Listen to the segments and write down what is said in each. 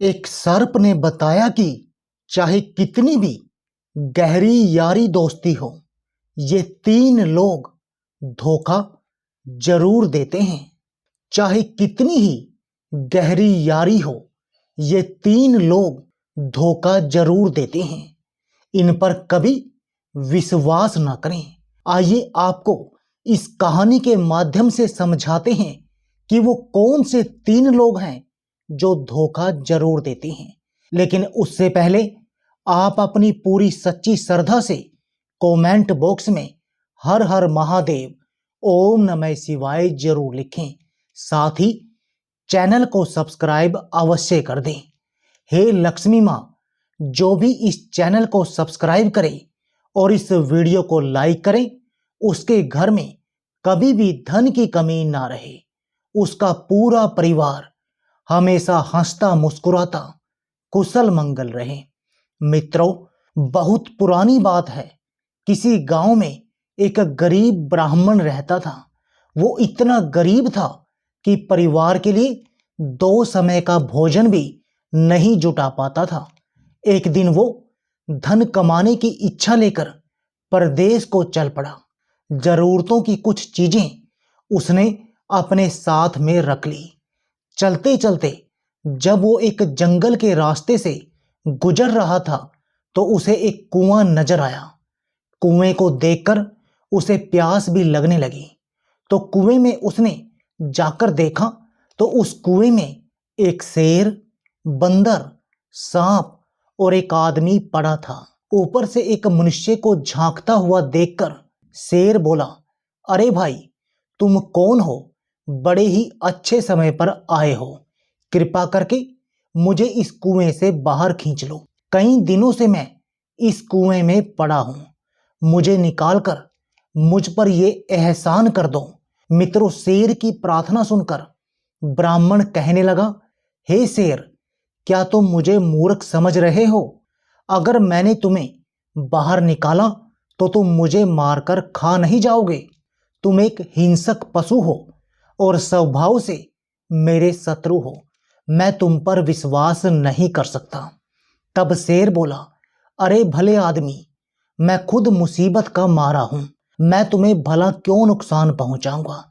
एक सर्प ने बताया कि चाहे कितनी भी गहरी यारी दोस्ती हो, ये तीन लोग धोखा जरूर देते हैं। चाहे कितनी ही गहरी यारी हो, ये तीन लोग धोखा जरूर देते हैं। इन पर कभी विश्वास ना करें। आइए आपको इस कहानी के माध्यम से समझाते हैं कि वो कौन से तीन लोग हैं जो धोखा जरूर देते हैं। लेकिन उससे पहले आप अपनी पूरी सच्ची श्रद्धा से कमेंट बॉक्स में हर हर महादेव, ओम नमः शिवाय जरूर लिखें। साथ ही चैनल को सब्सक्राइब अवश्य कर दें। हे लक्ष्मी माँ, जो भी इस चैनल को सब्सक्राइब करे और इस वीडियो को लाइक करे, उसके घर में कभी भी धन की कमी ना रहे। उसका पूरा परिवार हमेशा हंसता मुस्कुराता कुशल मंगल रहे। मित्रों, बहुत पुरानी बात है। किसी गांव में एक गरीब ब्राह्मण रहता था। वो इतना गरीब था कि परिवार के लिए 2 समय का भोजन भी नहीं जुटा पाता था। एक दिन वो धन कमाने की इच्छा लेकर परदेश को चल पड़ा। जरूरतों की कुछ चीजें उसने अपने साथ में रख ली। चलते चलते जब वो एक जंगल के रास्ते से गुजर रहा था तो उसे एक कुआं नजर आया। कुएं को देखकर उसे प्यास भी लगने लगी। तो कुएं में उसने जाकर देखा तो उस कुएं में एक शेर, बंदर, सांप और एक आदमी पड़ा था। ऊपर से एक मनुष्य को झांकता हुआ देखकर शेर बोला, अरे भाई, तुम कौन हो? बड़े ही अच्छे समय पर आए हो। कृपा करके मुझे इस कुएं से बाहर खींच लो। कई दिनों से मैं इस कुएं में पड़ा हूं। मुझे निकालकर मुझ पर ये एहसान कर दो। मित्रों, शेर की प्रार्थना सुनकर ब्राह्मण कहने लगा, हे शेर, क्या तुम मुझे मूर्ख समझ रहे हो? अगर मैंने तुम्हें बाहर निकाला तो तुम मुझे मारकर खा नहीं जाओगे। तुम एक हिंसक पशु हो और स्वभाव से मेरे शत्रु हो। मैं तुम पर विश्वास नहीं कर सकता। तब शेर बोला, अरे भले आदमी, मैं खुद मुसीबत का मारा हूं। मैं तुम्हें भला क्यों नुकसान पहुंचाऊंगा?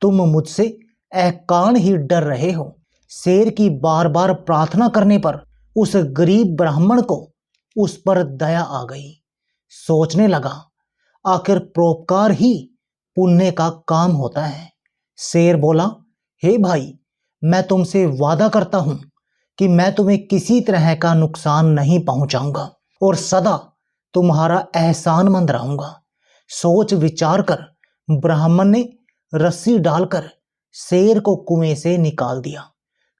तुम मुझसे अकारण ही डर रहे हो। शेर की बार बार प्रार्थना करने पर उस गरीब ब्राह्मण को उस पर दया आ गई। सोचने लगा, आखिर परोपकार ही पुण्य का काम होता है। शेर बोला, हे भाई, मैं तुमसे वादा करता हूं कि मैं तुम्हें किसी तरह का नुकसान नहीं पहुंचाऊंगा और सदा तुम्हारा एहसानमंद रहूंगा। सोच विचार कर ब्राह्मण ने रस्सी डालकर शेर को कुएं से निकाल दिया।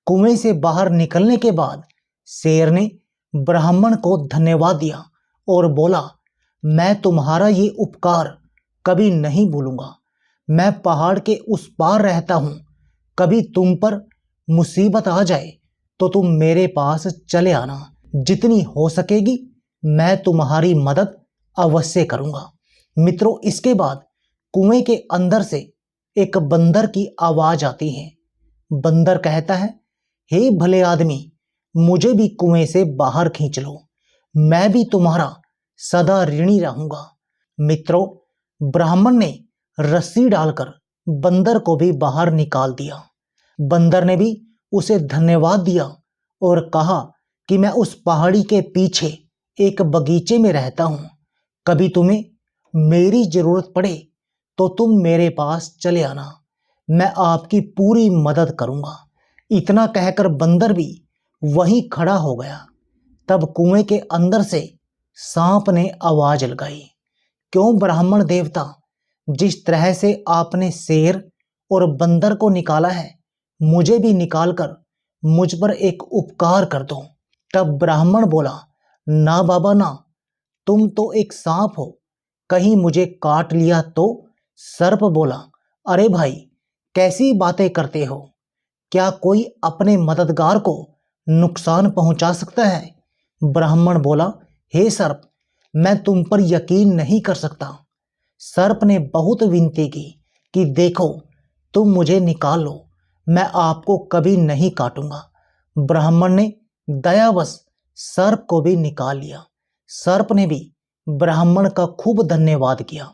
कुएं से बाहर निकलने के बाद शेर ने ब्राह्मण को धन्यवाद दिया और बोला, मैं तुम्हारा ये उपकार कभी नहीं भूलूंगा। मैं पहाड़ के उस पार रहता हूं। कभी तुम पर मुसीबत आ जाए तो तुम मेरे पास चले आना। जितनी हो सकेगी मैं तुम्हारी मदद अवश्य करूंगा। मित्रों, इसके बाद कुएं के अंदर से एक बंदर की आवाज आती है। बंदर कहता है, हे भले आदमी, मुझे भी कुएं से बाहर खींच लो। मैं भी तुम्हारा सदा ऋणी रहूंगा। मित्रों, ब्राह्मण ने रस्सी डालकर बंदर को भी बाहर निकाल दिया। बंदर ने भी उसे धन्यवाद दिया और कहा कि मैं उस पहाड़ी के पीछे एक बगीचे में रहता हूं। कभी तुम्हें मेरी जरूरत पड़े तो तुम मेरे पास चले आना। मैं आपकी पूरी मदद करूंगा। इतना कहकर बंदर भी वहीं खड़ा हो गया। तब कुएं के अंदर से सांप ने आवाज लगाई, क्यों ब्राह्मण देवता, जिस तरह से आपने शेर और बंदर को निकाला है, मुझे भी निकालकर मुझ पर एक उपकार कर दो। तब ब्राह्मण बोला, ना बाबा ना, तुम तो एक सांप हो, कहीं मुझे काट लिया तो? सर्प बोला, अरे भाई, कैसी बातें करते हो? क्या कोई अपने मददगार को नुकसान पहुंचा सकता है? ब्राह्मण बोला, हे सर्प, मैं तुम पर यकीन नहीं कर सकता। सर्प ने बहुत विनती की कि देखो, तुम मुझे निकाल लो, मैं आपको कभी नहीं काटूंगा। ब्राह्मण ने दयावश सर्प को भी निकाल लिया। सर्प ने भी ब्राह्मण का खूब धन्यवाद किया।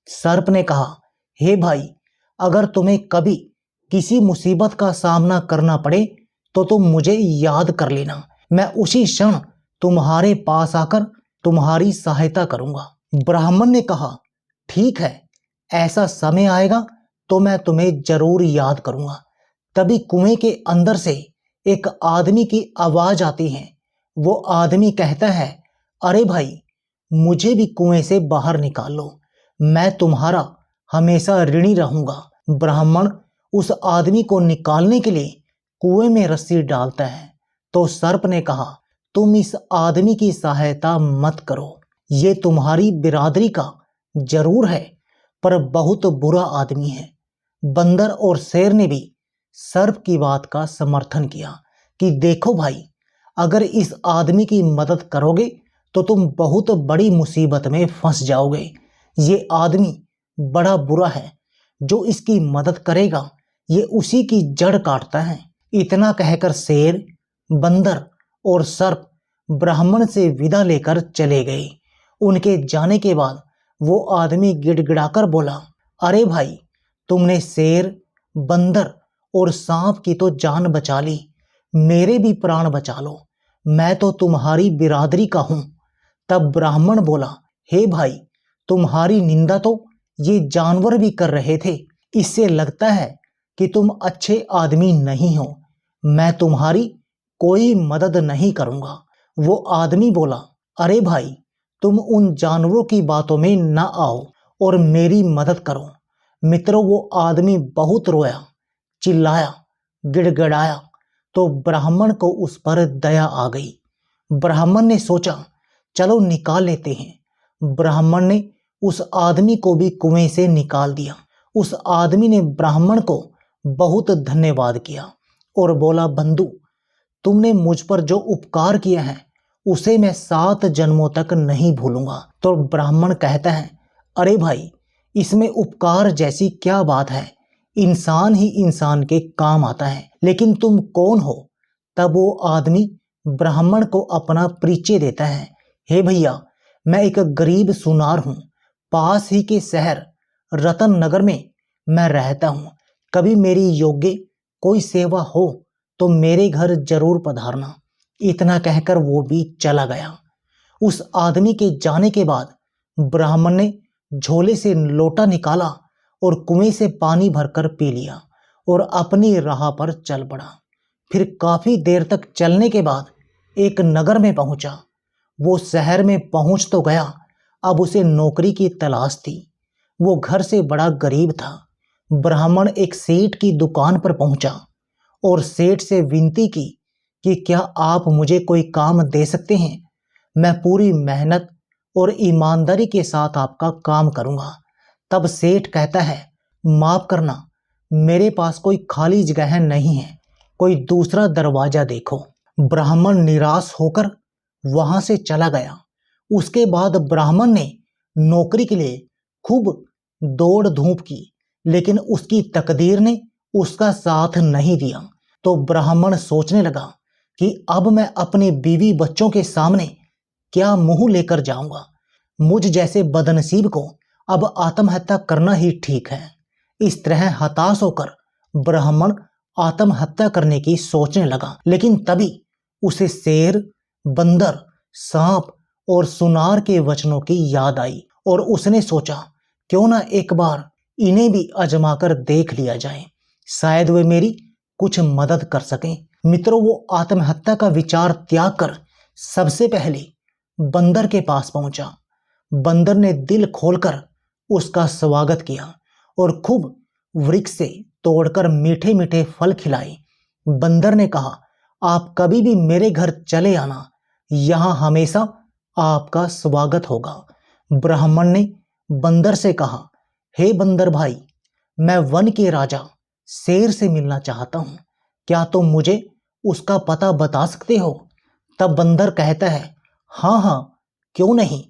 सर्प ने कहा, हे भाई, अगर तुम्हें कभी किसी मुसीबत का सामना करना पड़े तो तुम मुझे याद कर लेना। मैं उसी क्षण तुम्हारे पास आकर तुम्हारी सहायता करूंगा। ब्राह्मण ने कहा, ठीक है, ऐसा समय आएगा तो मैं तुम्हें जरूर याद करूंगा। तभी कुएं के अंदर से एक आदमी की आवाज आती है। वो आदमी कहता है, अरे भाई, मुझे भी कुएं से बाहर निकाल लो, मैं तुम्हारा हमेशा ऋणी रहूंगा। ब्राह्मण उस आदमी को निकालने के लिए कुएं में रस्सी डालता है तो सर्प ने कहा, तुम इस आदमी की सहायता मत करो, ये तुम्हारी बिरादरी का जरूर है पर बहुत बुरा आदमी है। बंदर और शेर ने भी सर्प की बात का समर्थन किया कि देखो भाई, अगर इस आदमी की मदद करोगे तो तुम बहुत बड़ी मुसीबत में फंस जाओगे। ये आदमी बड़ा बुरा है, जो इसकी मदद करेगा ये उसी की जड़ काटता है। इतना कहकर शेर, बंदर और सर्प ब्राह्मण से विदा लेकर चले गए। उनके जाने के बाद वो आदमी गिड़गिड़ाकर बोला, अरे भाई, तुमने शेर, बंदर और सांप की तो जान बचा ली, मेरे भी प्राण बचा लो, मैं तो तुम्हारी बिरादरी का हूं। तब ब्राह्मण बोला, हे भाई, तुम्हारी निंदा तो ये जानवर भी कर रहे थे, इससे लगता है कि तुम अच्छे आदमी नहीं हो, मैं तुम्हारी कोई मदद नहीं करूंगा। वो आदमी बोला, अरे भाई, तुम उन जानवरों की बातों में ना आओ और मेरी मदद करो। मित्रों, वो आदमी बहुत रोया, चिल्लाया, गिड़गिड़ाया तो ब्राह्मण को उस पर दया आ गई। ब्राह्मण ने सोचा, चलो निकाल लेते हैं। ब्राह्मण ने उस आदमी को भी कुएं से निकाल दिया। उस आदमी ने ब्राह्मण को बहुत धन्यवाद किया और बोला, बंधु, तुमने मुझ पर जो उपकार किया है उसे मैं 7 जन्मों तक नहीं भूलूंगा। तो ब्राह्मण कहता है, अरे भाई, इसमें उपकार जैसी क्या बात है, इंसान ही इंसान के काम आता है, लेकिन तुम कौन हो? तब वो आदमी ब्राह्मण को अपना परिचय देता है, हे भैया, मैं एक गरीब सुनार हूँ, पास ही के शहर रतन नगर में मैं रहता हूँ। कभी मेरी योग्य कोई सेवा हो तो मेरे घर जरूर पधारना। इतना कहकर वो भी चला गया। उस आदमी के जाने के बाद ब्राह्मण ने झोले से लोटा निकाला और कुएं से पानी भरकर पी लिया और अपनी राह पर चल पड़ा। फिर काफी देर तक चलने के बाद एक नगर में पहुंचा। वो शहर में पहुंच तो गया, अब उसे नौकरी की तलाश थी। वो घर से बड़ा गरीब था। ब्राह्मण एक सेठ की दुकान पर पहुंचा और सेठ से विनती की कि क्या आप मुझे कोई काम दे सकते हैं? मैं पूरी मेहनत और ईमानदारी के साथ आपका काम करूंगा। तब सेठ कहता है, माफ करना, मेरे पास कोई खाली जगह नहीं है, कोई दूसरा दरवाजा देखो। ब्राह्मण निराश होकर वहां से चला गया। उसके बाद ब्राह्मण ने नौकरी के लिए खूब दौड़ धूप की, लेकिन उसकी तकदीर ने उसका साथ नहीं दिया। तो ब्राह्मण सोचने लगा कि अब मैं अपने बीवी बच्चों के सामने क्या मुंह लेकर जाऊंगा। मुझ जैसे बदनसीब को अब आत्महत्या करना ही ठीक है। इस तरह हताश होकर ब्राह्मण आत्महत्या करने की सोचने लगा। लेकिन तभी उसे शेर, बंदर, सांप और सुनार के वचनों की याद आई और उसने सोचा, क्यों ना एक बार इन्हें भी आजमा कर देख लिया जाए, शायद वे मेरी कुछ मदद कर सकें। मित्रों, वो आत्महत्या का विचार त्याग कर सबसे पहले बंदर के पास पहुंचा। बंदर ने दिल खोलकर उसका स्वागत किया और खूब वृक्ष से तोड़कर मीठे मीठे फल खिलाए। बंदर ने कहा, आप कभी भी मेरे घर चले आना, यहाँ हमेशा आपका स्वागत होगा। ब्राह्मण ने बंदर से कहा, हे बंदर भाई, मैं वन के राजा शेर से मिलना चाहता हूँ, क्या तुम मुझे उसका पता बता सकते हो? तब बंदर कहता है, हाँ हाँ, क्यों नहीं,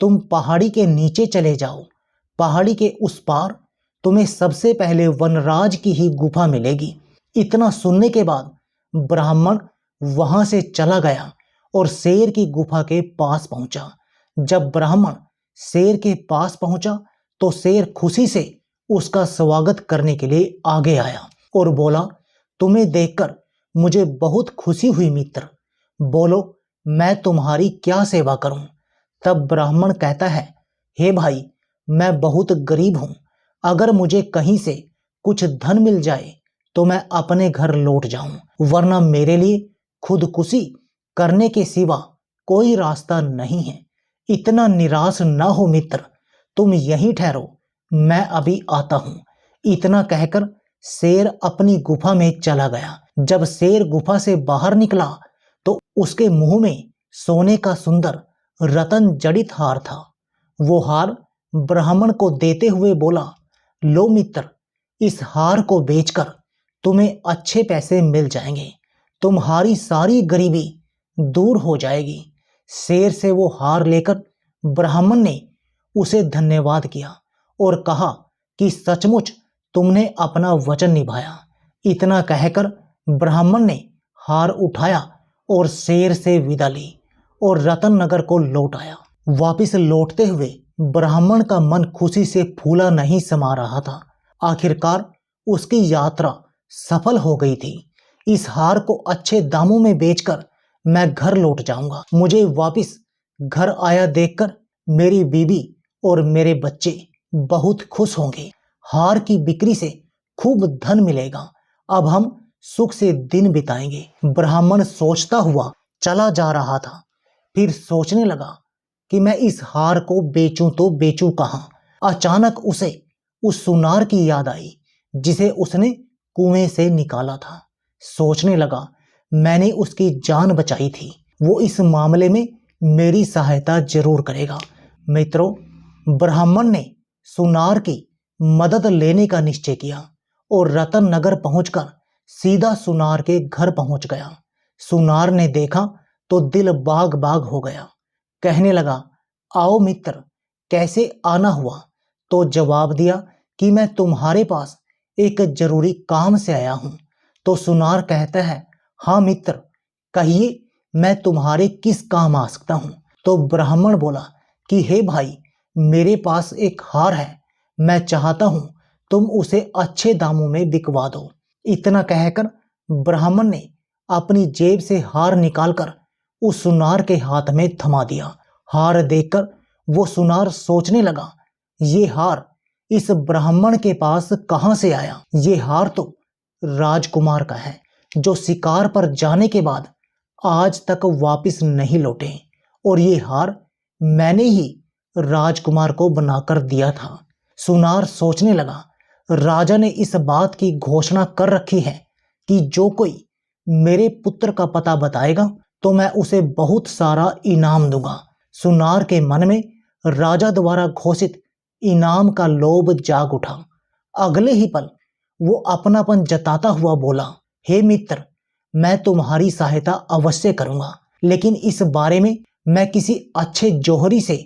तुम पहाड़ी के नीचे चले जाओ। पहाड़ी के उस पार तुम्हें सबसे पहले वनराज की ही गुफा मिलेगी। इतना सुनने के बाद ब्राह्मण वहां से चला गया और शेर की गुफा के पास पहुंचा। जब ब्राह्मण शेर के पास पहुंचा तो शेर खुशी से उसका स्वागत करने के लिए आगे आया और बोला, तुम्हें देखकर मुझे बहुत खुशी हुई मित्र, बोलो मैं तुम्हारी क्या सेवा करूं। तब ब्राह्मण कहता है, हे भाई, मैं बहुत गरीब हूं, अगर मुझे कहीं से कुछ धन मिल जाए तो मैं अपने घर लौट जाऊं, वरना मेरे लिए खुदकुशी करने के सिवा कोई रास्ता नहीं है। इतना निराश न हो मित्र, तुम यहीं ठहरो, मैं अभी आता हूं। इतना कहकर शेर अपनी गुफा में चला गया। जब शेर गुफा से बाहर निकला तो उसके मुंह में सोने का सुंदर रतन जड़ित हार था। वो हार ब्राह्मण को देते हुए बोला, लो मित्र, इस हार को बेचकर तुम्हें अच्छे पैसे मिल जाएंगे, तुम्हारी सारी गरीबी दूर हो जाएगी। शेर से वो हार लेकर ब्राह्मण ने उसे धन्यवाद किया और कहा कि सचमुच तुमने अपना वचन निभाया। इतना कहकर ब्राह्मण ने हार उठाया और शेर से विदा ली और रतन नगर को लौट आया। वापिस लौटते हुए ब्राह्मण का मन खुशी से फूला नहीं समा रहा था। आखिरकार उसकी यात्रा सफल हो गई थी। इस हार को अच्छे दामों में बेचकर मैं घर लौट जाऊंगा। मुझे वापिस घर आया देखकर मेरी बीवी और मेरे बच्चे बहुत खुश होंगे। हार की बिक्री से खूब धन मिलेगा। अब हम सुख से दिन बिताएंगे। ब्राह्मण सोचता हुआ चला जा रहा था। फिर सोचने लगा कि मैं इस हार को बेचूं तो बेचूं कहाँ। अचानक उसे उस सुनार की याद आई जिसे उसने कुएं से निकाला था। सोचने लगा, मैंने उसकी जान बचाई थी, वो इस मामले में मेरी सहायता जरूर करेगा। मित्रों, ब्राह्मण ने सुनार की मदद लेने का निश्चय किया और रतन नगर पहुंचकर सीधा सुनार के घर पहुंच गया। सुनार ने देखा तो दिल बाग बाग हो गया। कहने लगा, आओ मित्र, कैसे आना हुआ? तो जवाब दिया कि मैं तुम्हारे पास एक जरूरी काम से आया हूं। तो सुनार कहता है, हाँ मित्र, कहिए, मैं तुम्हारे किस काम आ सकता हूं? तो ब्राह्मण बोला कि हे भाई, मेरे पास एक हार है, मैं चाहता हूं तुम उसे अच्छे दामों में बिकवा दो। इतना कहकर ब्राह्मण ने अपनी जेब से हार निकालकर उस सुनार के हाथ में थमा दिया। हार देखकर वो सुनार सोचने लगा, ये हार इस ब्राह्मण के पास कहां से आया? ये हार तो राजकुमार का है, जो शिकार पर जाने के बाद आज तक वापस नहीं लौटे, और ये हार मैंने ही राजकुमार को बनाकर दिया था। सुनार सोचने लगा, राजा ने इस बात की घोषणा कर रखी है कि जो कोई मेरे पुत्र का पता बताएगा तो मैं उसे बहुत सारा इनाम दूंगा। सुनार के मन में राजा द्वारा घोषित इनाम का लोभ जाग उठा। अगले ही पल वो अपनापन जताता हुआ बोला, हे मित्र, मैं तुम्हारी सहायता अवश्य करूंगा, लेकिन इस बारे में मैं किसी अच्छे जौहरी से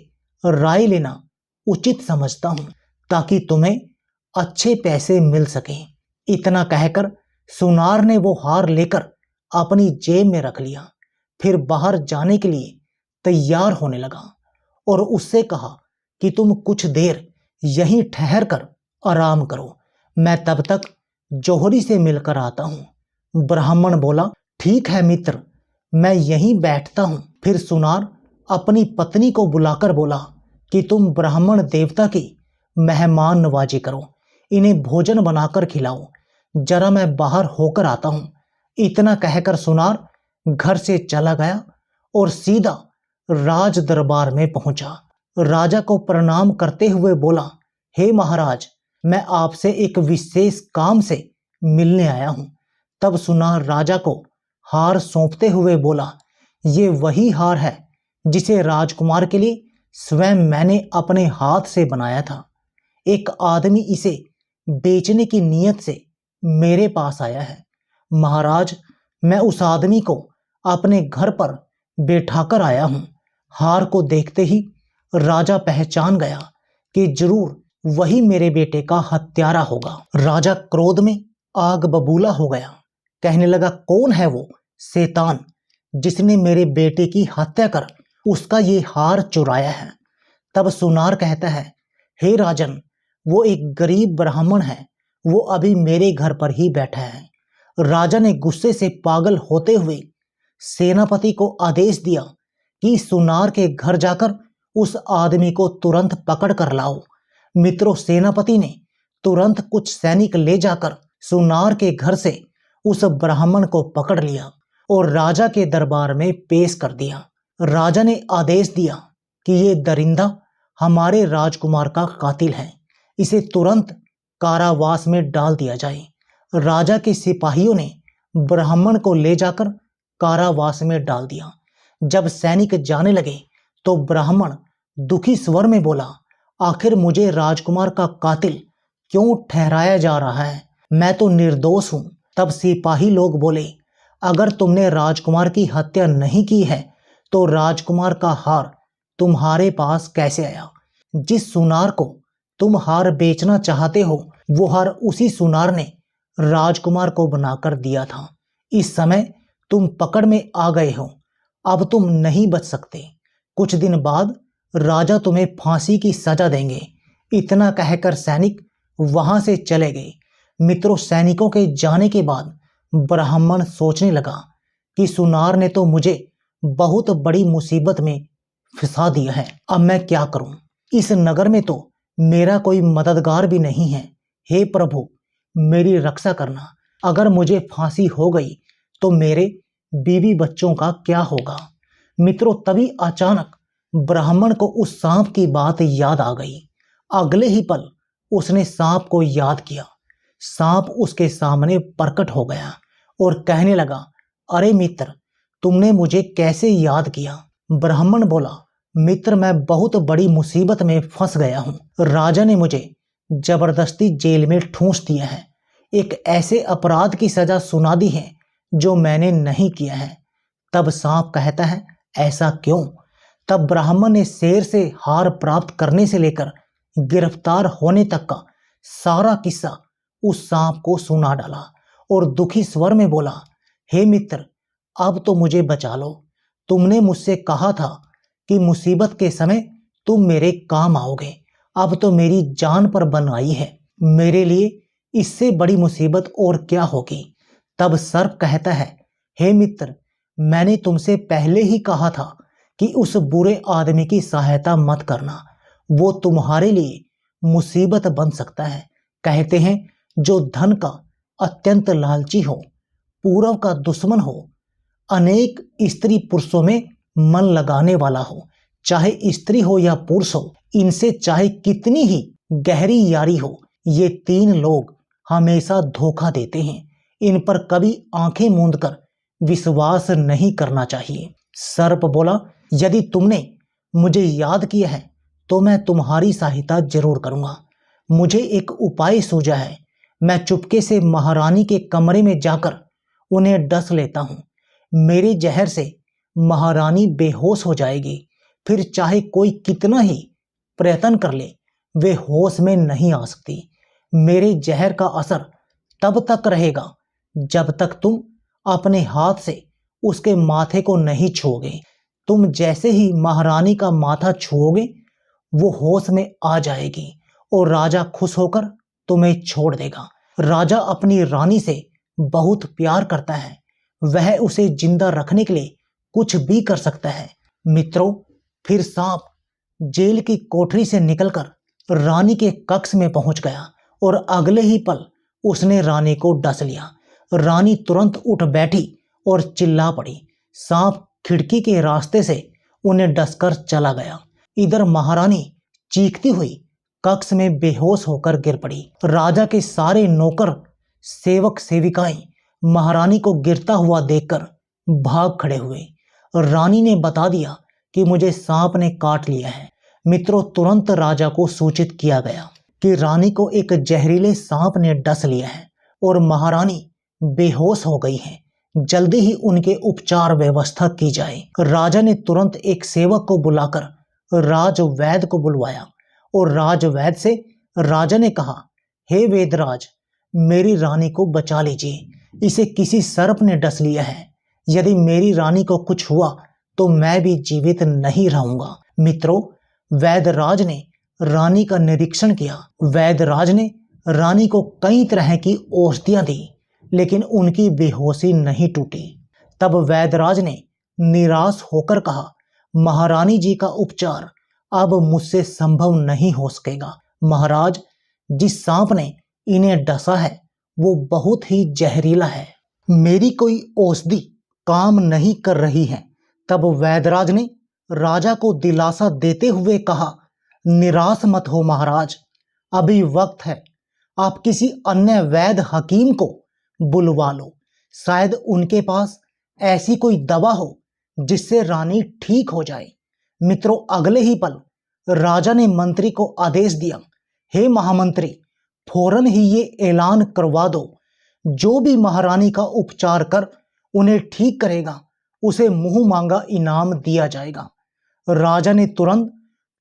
राय लेना उचित समझता हूं, ताकि तुम्हें अच्छे पैसे मिल सकें। इतना कहकर सुनार ने वो हार लेकर अपनी जेब में रख लिया। फिर बाहर जाने के लिए तैयार होने लगा और उससे कहा कि तुम कुछ देर यहीं ठहर कर आराम करो, मैं तब तक जौहरी से मिलकर आता हूं। ब्राह्मण बोला, ठीक है मित्र, मैं यहीं बैठता हूं। फिर सुनार अपनी पत्नी को बुलाकर बोला कि तुम ब्राह्मण देवता की मेहमान नवाजी करो, इन्हें भोजन बनाकर खिलाओ, जरा मैं बाहर होकर आता हूं। इतना कहकर सुनार घर से चला गया और सीधा राज दरबार में पहुंचा। राजा को प्रणाम करते हुए बोला, हे महाराज, मैं आपसे एक विशेष काम से मिलने आया हूं। तब सुनार राजा को हार सौंपते हुए बोला, ये वही हार है जिसे राजकुमार के लिए स्वयं मैंने अपने हाथ से बनाया था। एक आदमी इसे बेचने की नीयत से मेरे पास आया है। महाराज, मैं उस आदमी को अपने घर पर बैठाकर आया हूं। हार को देखते ही राजा पहचान गया कि जरूर वही मेरे बेटे का हत्यारा होगा। राजा क्रोध में आग बबूला हो गया। कहने लगा, कौन है वो? शैतान जिसने मेरे बेटे की हत्या कर उसका ये हार चुराया है। तब सुनार कहता है, हे राजन, वो एक गरीब ब्राह्मण है, वो अभी मेरे घर पर ही बैठा है। राजा ने गुस्से से पागल होते हुए सेनापति को आदेश दिया कि सुनार के घर जाकर उस आदमी को तुरंत पकड़ कर लाओ। मित्रों, सेनापति ने तुरंत कुछ सैनिक ले जाकर सुनार के घर से उस ब्राह्मण को पकड़ लिया और राजा के दरबार में पेश कर दिया। राजा ने आदेश दिया कि ये दरिंदा हमारे राजकुमार का कातिल है, इसे तुरंत कारावास में डाल दिया जाए। राजा के सिपाहियों ने ब्राह्मण को ले जाकर कारावास में डाल दिया। जब सैनिक जाने लगे तो ब्राह्मण दुखी स्वर में बोला, आखिर मुझे राजकुमार का कातिल क्यों ठहराया जा रहा है? मैं तो निर्दोष हूं। तब सिपाही लोग बोले, अगर तुमने राजकुमार की हत्या नहीं की है तो राजकुमार का हार तुम्हारे पास कैसे आया? जिस सुनार को तुम हार बेचना चाहते हो वो हार उसी सुनार ने राजकुमार को बनाकर दिया था। इस समय तुम पकड़ में आ गए हो, अब तुम नहीं बच सकते। कुछ दिन बाद राजा तुम्हें फांसी की सजा देंगे। इतना कहकर सैनिक वहां से चले गए। मित्रों, सैनिकों के जाने के बाद ब्राह्मण सोचने लगा कि सुनार ने तो मुझे बहुत बड़ी मुसीबत में फंसा दिया है। अब मैं क्या करूं? इस नगर में तो मेरा कोई मददगार भी नहीं है। हे प्रभु, मेरी रक्षा करना। अगर मुझे फांसी हो गई तो मेरे बीवी बच्चों का क्या होगा? मित्रों, तभी अचानक ब्राह्मण को उस सांप की बात याद आ गई। अगले ही पल उसने सांप को याद किया। सांप उसके सामने प्रकट हो गया और कहने लगा, अरे मित्र, तुमने मुझे कैसे याद किया? ब्राह्मण बोला, मित्र, मैं बहुत बड़ी मुसीबत में फंस गया हूं। राजा ने मुझे जबरदस्ती जेल में ठूंस दिया है। एक ऐसे अपराध की सजा सुना दी है जो मैंने नहीं किया है। तब सांप कहता है, ऐसा क्यों? तब ब्राह्मण ने शेर से हार प्राप्त करने से लेकर गिरफ्तार होने तक का सारा किस्सा उस सांप को सुना डाला और दुखी स्वर में बोला, हे मित्र, अब तो मुझे बचा लो। तुमने मुझसे कहा था कि मुसीबत के समय तुम मेरे काम आओगे। अब तो मेरी जान पर बन आई है। मेरे लिए इससे बड़ी मुसीबत और क्या होगी? तब सर्प कहता है, हे मित्र, मैंने तुमसे पहले ही कहा था कि उस बुरे आदमी की सहायता मत करना, वो तुम्हारे लिए मुसीबत बन सकता है। कहते हैं, जो धन का अत्यंत लालची हो, पूरव का दुश्मन हो, अनेक स्त्री पुरुषों में मन लगाने वाला हो, चाहे स्त्री हो या पुरुष हो, इनसे चाहे कितनी ही गहरी यारी हो, ये तीन लोग हमेशा धोखा देते हैं। इन पर कभी आंखें मूंद कर विश्वास नहीं करना चाहिए। सर्प बोला, यदि तुमने मुझे याद किया है तो मैं तुम्हारी सहायता जरूर करूंगा। मुझे एक उपाय सूझा है। मैं चुपके से महारानी के कमरे में जाकर उन्हें डस लेता हूं। मेरे जहर से महारानी बेहोश हो जाएगी। फिर चाहे कोई कितना ही प्रयत्न कर ले, वे होश में नहीं आ सकती। मेरे जहर का असर तब तक रहेगा जब तक तुम अपने हाथ से उसके माथे को नहीं छुओगे। तुम जैसे ही महारानी का माथा छुओगे, वो होश में आ जाएगी और राजा खुश होकर तुम्हें छोड़ देगा। राजा अपनी रानी से बहुत प्यार करता है, वह उसे जिंदा रखने के लिए कुछ भी कर सकता है। मित्रों, फिर सांप जेल की कोठरी से निकलकर रानी के कक्ष में पहुंच गया और अगले ही पल उसने रानी को डस लिया। रानी तुरंत उठ बैठी और चिल्ला पड़ी। सांप खिड़की के रास्ते से उन्हें डसकर चला गया। इधर महारानी चीखती हुई कक्ष में बेहोश होकर गिर पड़ी। राजा के सारे नौकर सेवक सेविकाएं महारानी को गिरता हुआ देखकर भाग खड़े हुए। रानी ने बता दिया कि मुझे सांप ने काट लिया है। मित्रों, तुरंत राजा को सूचित किया गया कि रानी को एक जहरीले सांप ने डस लिया है और महारानी बेहोश हो गई है। जल्दी ही उनके उपचार व्यवस्था की जाए। राजा ने तुरंत एक सेवक को बुलाकर राजवैद्य को बुलवाया और राजवैद्य से राजा ने कहा, हे वेदराज, मेरी रानी को बचा लीजिए, इसे किसी सर्प ने डस लिया है। यदि मेरी रानी को कुछ हुआ तो मैं भी जीवित नहीं रहूंगा। मित्रों, वैदराज ने रानी का निरीक्षण किया। वैदराज ने रानी को कई तरह की औषधियां दी, लेकिन उनकी बेहोशी नहीं टूटी। तब वैदराज ने निराश होकर कहा, महारानी जी का उपचार अब मुझसे संभव नहीं हो सकेगा। महाराज, जिस सांप ने इन्हें डसा है वो बहुत ही जहरीला है। मेरी कोई औषधि काम नहीं कर रही है। तब वैदराज ने राजा को दिलासा देते हुए कहा, निराश मत हो महाराज, अभी वक्त है। आप किसी अन्य वैद्य हकीम को बुलवा लो, शायद उनके पास ऐसी कोई दवा हो जिससे रानी ठीक हो जाए। मित्रों, अगले ही पल राजा ने मंत्री को आदेश दिया, हे महामंत्री, फौरन ही ये ऐलान करवा दो, जो भी महारानी का उपचार कर उन्हें ठीक करेगा उसे मुंह मांगा इनाम दिया जाएगा। राजा ने तुरंत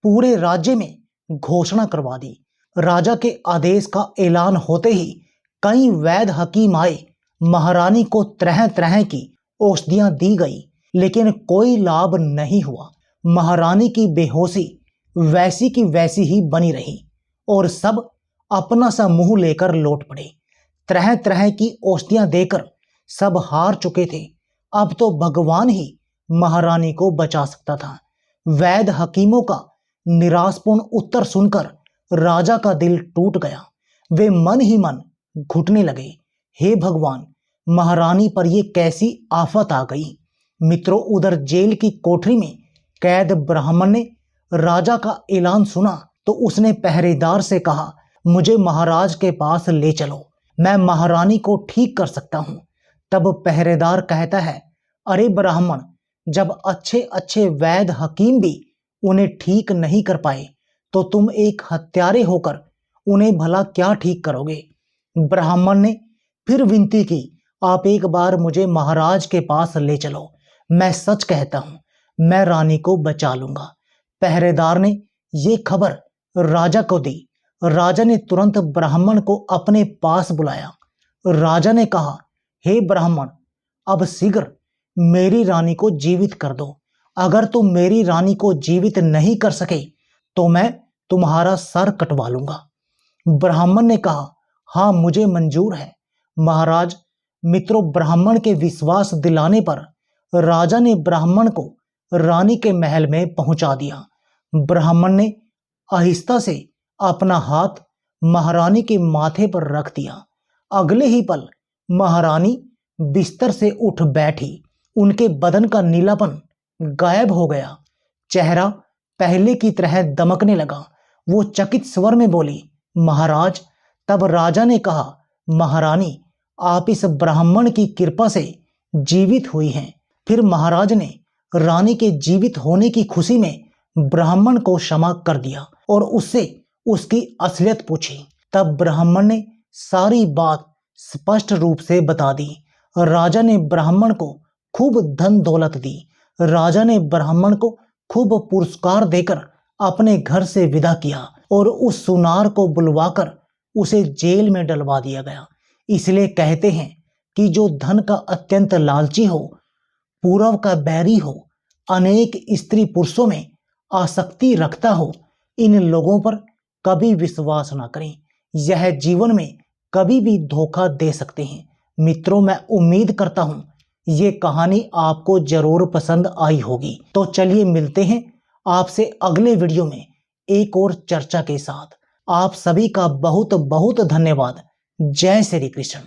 पूरे राज्य में घोषणा करवा दी। राजा के आदेश का ऐलान होते ही कई वैद्य हकीम आए। महारानी को तरह तरह की औषधियां दी गई, लेकिन कोई लाभ नहीं हुआ। महारानी की बेहोशी वैसी की वैसी ही बनी रही और सब अपना सा मुंह लेकर लौट पड़े। तरह तरह की औषधियां देकर सब हार चुके थे। अब तो भगवान ही महारानी को बचा सकता था। वैद्य हकीमों का निराशपूर्ण उत्तर सुनकर राजा का दिल टूट गया। वे मन ही मन घुटने लगे, हे भगवान, महारानी पर ये कैसी आफत आ गई। मित्रों, उधर जेल की कोठरी में कैद ब्राह्मण ने राजा का ऐलान सुना तो उसने पहरेदार से कहा, मुझे महाराज के पास ले चलो, मैं महारानी को ठीक कर सकता हूं। तब पहरेदार कहता है, अरे ब्राह्मण, जब अच्छे अच्छे वैद्य हकीम भी उन्हें ठीक नहीं कर पाए तो तुम एक हत्यारे होकर उन्हें भला क्या ठीक करोगे। ब्राह्मण ने फिर विनती की, आप एक बार मुझे महाराज के पास ले चलो, मैं सच कहता हूं, मैं रानी को बचा लूंगा। पहरेदार ने ये खबर राजा को दी। राजा ने तुरंत ब्राह्मण को अपने पास बुलाया। राजा ने कहा, हे ब्राह्मण, अब शीघ्र मेरी रानी को जीवित कर दो। अगर तुम मेरी रानी को जीवित नहीं कर सके तो मैं तुम्हारा सर कटवा लूंगा। ब्राह्मण ने कहा, हाँ, मुझे मंजूर है महाराज। मित्रों, ब्राह्मण के विश्वास दिलाने पर राजा ने ब्राह्मण को रानी के महल में पहुंचा दिया। ब्राह्मण ने आहिस्ता से अपना हाथ महारानी के माथे पर रख दिया। अगले ही पल महारानी बिस्तर से उठ बैठी। उनके बदन का नीलापन गायब हो गया। चेहरा पहले की तरह दमकने लगा। वो चकित स्वर में बोली, महाराज। तब राजा ने कहा, महारानी, आप इस ब्राह्मण की कृपा से जीवित हुई हैं। फिर महाराज ने रानी के जीवित होने की खुशी में ब्राह्मण को क्षमा कर दिया और उससे उसकी असलियत पूछी। तब ब्राह्मण ने सारी बात स्पष्ट रूप से बता दी। राजा ने ब्राह्मण को खूब धन दौलत दी। राजा ने ब्राह्मण को खूब पुरस्कार देकर अपने घर से विदा किया और उस सुनार को बुलवाकर उसे जेल में डलवा दिया गया। इसलिए कहते हैं कि जो धन का अत्यंत लालची हो, पूर्व का बैरी हो, अनेक स्त्री पुरुषों में आसक्ति रखता हो, इन लोगों पर कभी विश्वास ना करें। यह जीवन में कभी भी धोखा दे सकते हैं। मित्रों, मैं उम्मीद करता हूं ये कहानी आपको जरूर पसंद आई होगी। तो चलिए मिलते हैं आपसे अगले वीडियो में एक और चर्चा के साथ। आप सभी का बहुत बहुत धन्यवाद। जय श्री कृष्ण।